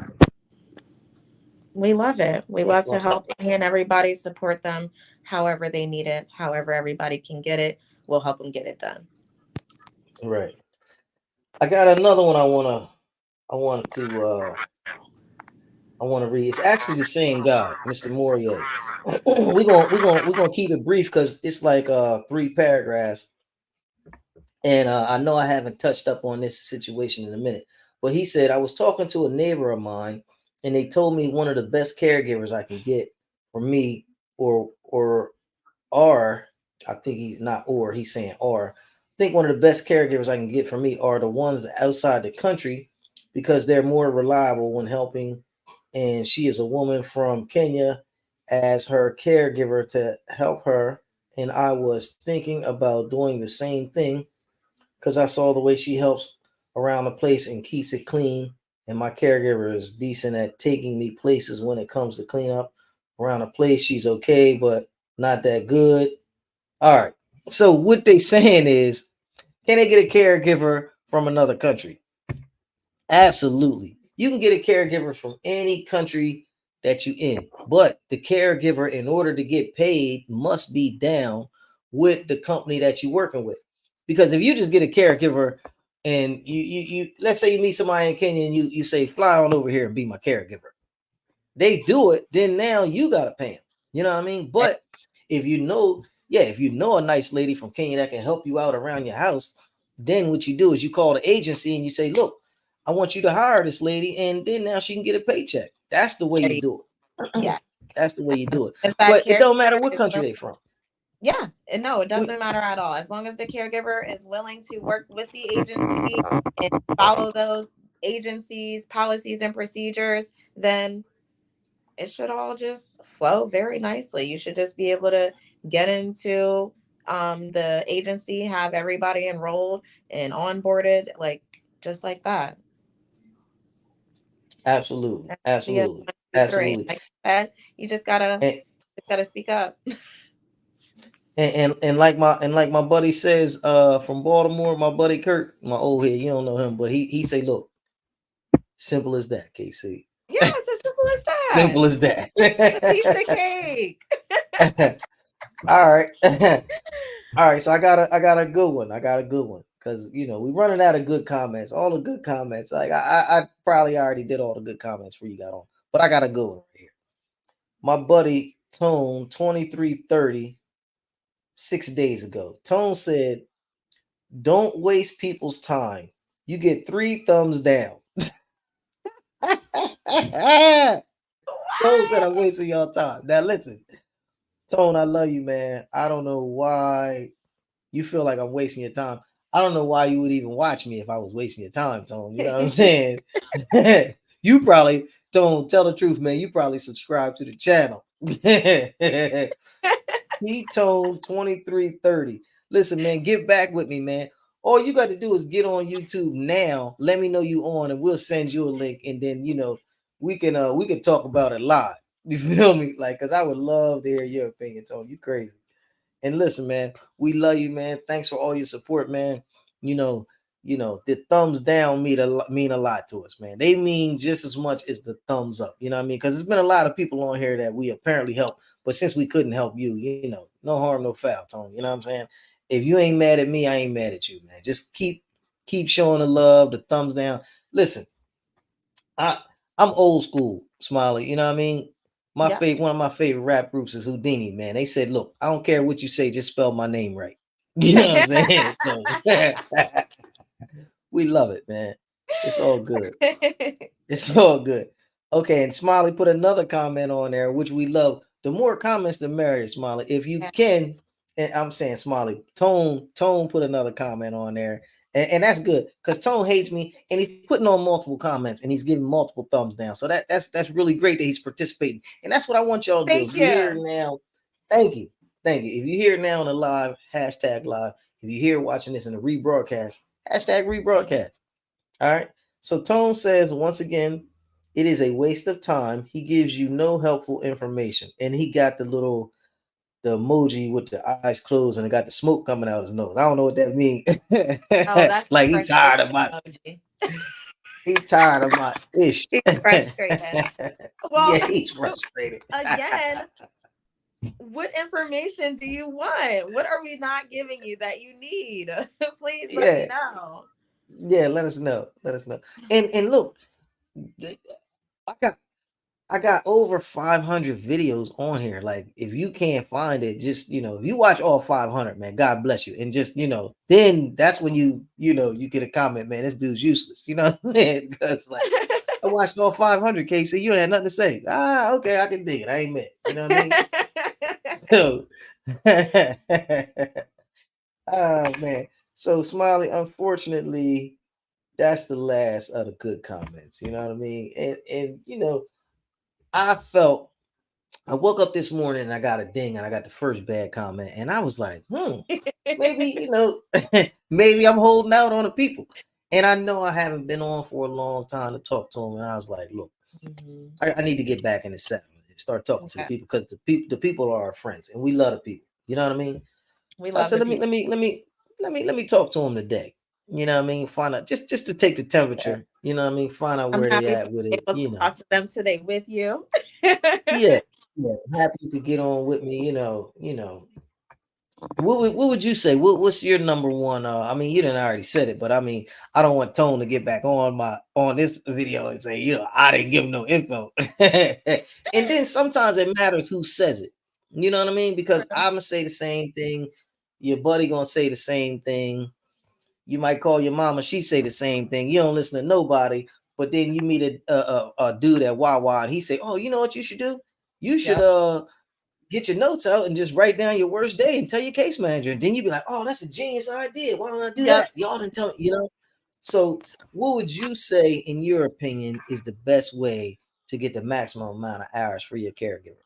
We love it. We That's love to awesome. help any and everybody, support them however they need it, however everybody can get it. We'll help them get it done. Right. I got another one. I want to I want to read. It's actually the same guy, Mr. Morier. We're gonna keep it brief because it's like three paragraphs, and I know I haven't touched up on this situation in a minute. But he said I was talking to a neighbor of mine, and they told me one of the best caregivers I can get for me, or I think he's not or he's saying or I think one of the best caregivers I can get for me are the ones outside the country because they're more reliable when helping. And she is a woman from Kenya as her caregiver to help her. And I was thinking about doing the same thing because I saw the way she helps around the place and keeps it clean. And my caregiver is decent at taking me places when it comes to clean up around the place. She's okay, but not that good. All right. So what they saying is, can they get a caregiver from another country? Absolutely. You can get a caregiver from any country that you in, but the caregiver, in order to get paid, must be down with the company that you're working with. Because if you just get a caregiver and you let's say you meet somebody in Kenya and you say fly on over here and be my caregiver, they do it, then now you gotta pay them. You know what I mean? But if you know a nice lady from Kenya that can help you out around your house, then what you do is you call the agency and you say, look, I want you to hire this lady, and then now she can get a paycheck. That's the way There you you- do it. Yeah. That's the way you do it. Is that But it don't matter caregiver what is country willing, they from. Yeah, and no, it We doesn't matter at all. As long as the caregiver is willing to work with the agency and follow those agencies, policies, and procedures, then it should all just flow very nicely. You should just be able to get into the agency, have everybody enrolled and onboarded, like just like that. absolutely, That's the absolutely, 1, 2, 3. absolutely. Like I said, you And, just gotta speak up. and like my buddy says from Baltimore, my buddy Kurt, my old head, you don't know him, but he say, look, simple as that, KC. Yeah, it's as simple as that. Simple as that. A piece of cake. All right. All right, so I got a good one. I got a good one. Cause we running out of good comments. All the good comments. Like I probably already did all the good comments for you got on. But I got a good one right here. My buddy Tone 2330 6 days ago. Tone said, don't waste people's time. You get 3 thumbs down. Tone said I'm wasting your time. Now listen, Tone, I love you, man. I don't know why you feel like I'm wasting your time. I don't know why you would even watch me if I was wasting your time, Tone. You know what I'm saying? You probably, Tone, tell the truth, man. You probably subscribe to the channel. He Tone 2330. Listen, man, get back with me, man. All you got to do is get on YouTube now. Let me know you on, and we'll send you a link, and then we can talk about it live. You feel me? Like, cause I would love to hear your opinion, Tone. You crazy. And listen, man, we love you, man. Thanks for all your support, man. You know, the thumbs down mean a lot to us, man. They mean just as much as the thumbs up. You know what I mean? Because there's been a lot of people on here that we apparently helped, but since we couldn't help you, no harm, no foul, Tony. You know what I'm saying? If you ain't mad at me, I ain't mad at you, man. Just keep showing the love, the thumbs down. Listen, I I'm old school, Smiley. You know what I mean? Yep. One of my favorite rap groups is Houdini, man. They said, look, I don't care what you say, just spell my name right. You know what I'm saying? So we love it, man. It's all good. It's all good. Okay, and Smiley put another comment on there, which we love. The more comments, the merrier, Smiley. If you can, and I'm saying Smiley, Tone put another comment on there. And that's good because Tone hates me and he's putting on multiple comments and he's giving multiple thumbs down. So that's really great that he's participating. And that's what I want y'all to do. Thank If you hear it you. now, thank you. Thank you. If you hear it now in the live, hashtag live. If you hear watching this in the rebroadcast, hashtag rebroadcast. All right. So Tone says once again, it is a waste of time. He gives you no helpful information. And he got the emoji with the eyes closed and it got the smoke coming out his nose. I don't know what that means. Oh, that's the Like frustration emoji. he tired of my ish. He's frustrated. Well, Yeah, he's frustrated. again, what information do you want? What are we not giving you that you need? Please let me Yeah. know. Yeah, let us know. Let us know. And look, I got I got over 500 videos on here. Like, if you can't find it, just if you watch all 500, man, God bless you. And just then that's when you get a comment, man. This dude's useless. You know what I'm saying? Because like I watched all 500, Casey. You had nothing to say. Ah, okay, I can dig it. I ain't mad. You know what I mean? So, oh man. So Smiley, unfortunately, that's the last of the good comments. You know what I mean? And I felt I woke up this morning and I got a ding and I got the first bad comment and I was like, maybe maybe I'm holding out on the people. And I know I haven't been on for a long time to talk to them. And I was like, look, Mhm. I need to get back in the saddle and start talking to the Okay. people because the people are our friends and we love the people. You know what I mean? We So I love said, the let people. me let me let me talk to them today. You know what I mean? Find out just to take the temperature. You know what I mean? Find out I'm where they happy to at with be it. able to talk to them today with you. Yeah, yeah. I'm happy you could get on with me. What would you say? What's your number one? I mean, you didn't already said it, but I mean, I don't want Tone to get back on this video and say, I didn't give him no info. And then sometimes it matters who says it. You know what I mean? Because True. I'm gonna say the same thing. Your buddy gonna say the same thing. You might call your mama, she say the same thing. You don't listen to nobody, but then you meet a dude at Wawa and he say, "Oh, you know what you should do? You should Yep. get your notes out and just write down your worst day and tell your case manager. And then you'd be like, oh, that's a genius idea. Why don't I do Yep. that? Y'all didn't tell me, So what would you say, in your opinion, is the best way to get the maximum amount of hours for your caregiver?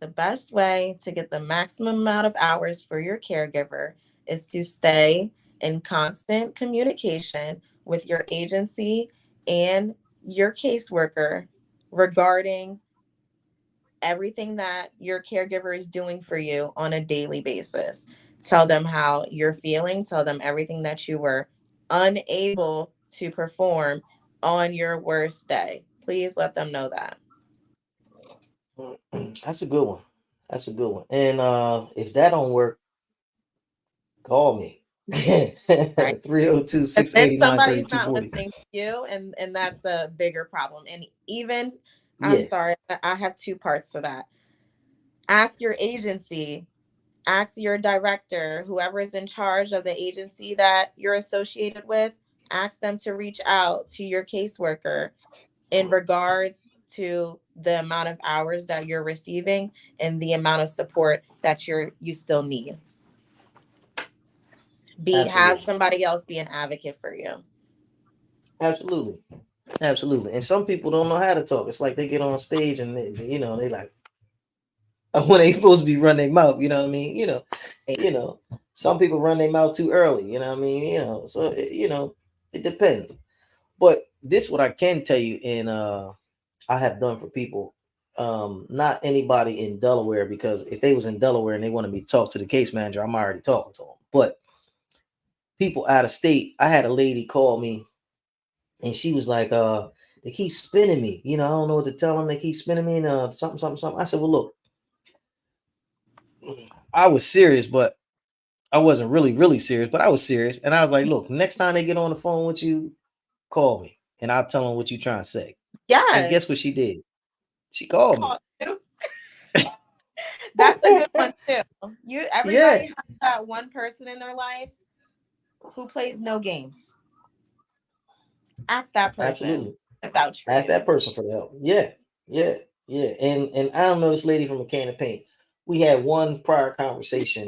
The best way to get the maximum amount of hours for your caregiver is to stay in constant communication with your agency and your caseworker regarding everything that your caregiver is doing for you on a daily basis. Tell them how you're feeling, tell them everything that you were unable to perform on your worst day. Please let them know that. That's a good one. That's a good one. And if that don't work, call me. Right. 302 And six then eighty nine thirty somebody's two not forty. listening to you, and that's a bigger problem. And even, I'm Yeah, sorry, I have two parts to that. Ask your agency, ask your director, whoever is in charge of the agency that you're associated with, ask them to reach out to your caseworker in regards to the amount of hours that you're receiving and the amount of support that you still need. Be Have absolutely. somebody else be an advocate for you. Absolutely. Absolutely. And some people don't know how to talk. It's like they get on stage and they like when they supposed to be running their mouth, you know what I mean? You know, some people run their mouth too early, you know what I mean? So it depends. But this what I can tell you, and I have done for people. Not anybody in Delaware, because if they was in Delaware and they wanted me to talk to the case manager, I'm already talking to them. But people out of state, I had a lady call me and she was like, they keep spinning me. I don't know what to tell them. They keep spinning me and something, something, something. I said, well, look, I was serious, but I wasn't really, really serious, but I was serious. And I was like, look, next time they get on the phone with you, call me and I'll tell them what you're trying to say. And Yes. guess what she did? She called me. That's a good one too. Yeah, Everybody has that one person in their life who plays no games. Ask that person absolutely. to vouch for Ask you. that person for the help. Yeah, yeah, yeah. And I don't know this lady from a can of paint. We had one prior conversation.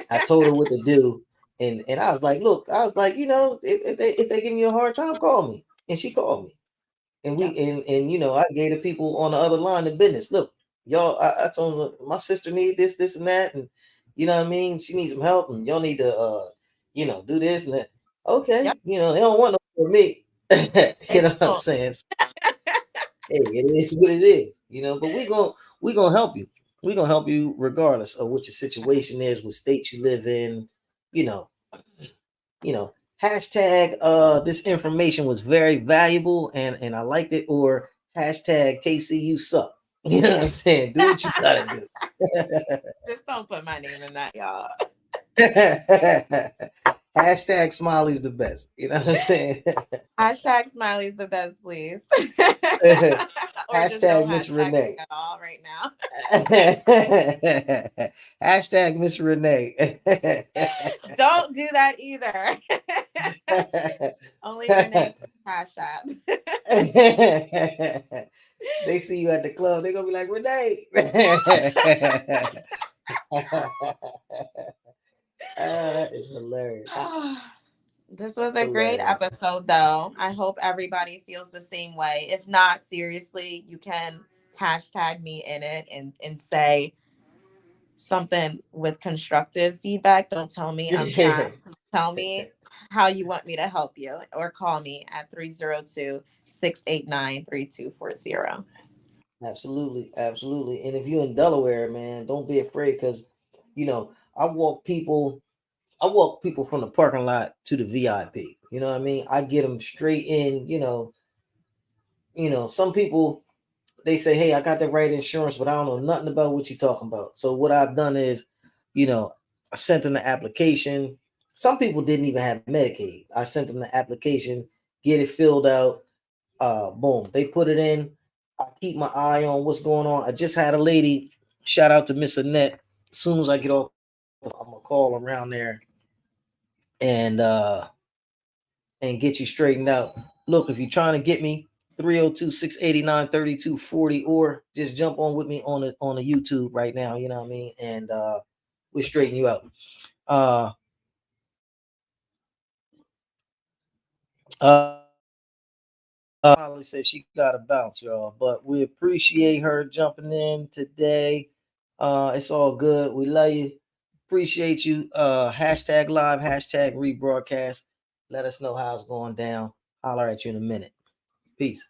I told her what to do, and I was like, look, I was like, if they give me a hard time, call me. And she called me, and we Yep. and I gave the people on the other line of business. Look, y'all, I told them my sister need this, and that, and you know what I mean. She needs some help, and y'all need to, do this and that. Okay, Yep. they don't want no for me. They You know what I'm don't. saying? Hey, it is what it is, but we gonna help you. We're gonna help you regardless of what your situation is, what state you live in, you know, hashtag this information was very valuable and I liked it, or hashtag KC you suck. You know what I'm saying? Do what you gotta do. Just don't put my name in that, y'all. Hashtag Smiley's the best. You know what I'm saying? Hashtag Smiley's the best, please. Or just no Hashtag Miss hashtagging Renee. at all right now. Hashtag Miss Renee. Don't do that either. Only Renee Cash App. They see you at the club, they're gonna be like, Renee. That is hilarious. This was That's a great hilarious. episode, though. I hope everybody feels the same way. If not, seriously, you can hashtag me in it and say something with constructive feedback. Don't tell me I'm trash. Tell me how you want me to help you, or call me at 302-689-3240. Absolutely, absolutely. And if you're in Delaware, man, don't be afraid, because I walk people from the parking lot to the VIP. You know what I mean? I get them straight in. Some people, they say, "Hey, I got the right insurance, but I don't know nothing about what you're talking about." So what I've done is, I sent them the application. Some people didn't even have Medicaid. I sent them the application, get it filled out. Boom, they put it in. I keep my eye on what's going on. I just had a lady. Shout out to Miss Annette. As soon as I get off, I'm gonna call around there and get you straightened out. Look, if you're trying to get me, 302-689-3240, or just jump on with me on the YouTube right now, you know what I mean? And we'll straighten you out. Uh Molly said she got to bounce, y'all, but we appreciate her jumping in today. It's all good. We love you. Appreciate you. Hashtag live, hashtag rebroadcast. Let us know how it's going down. Holler at you in a minute. Peace.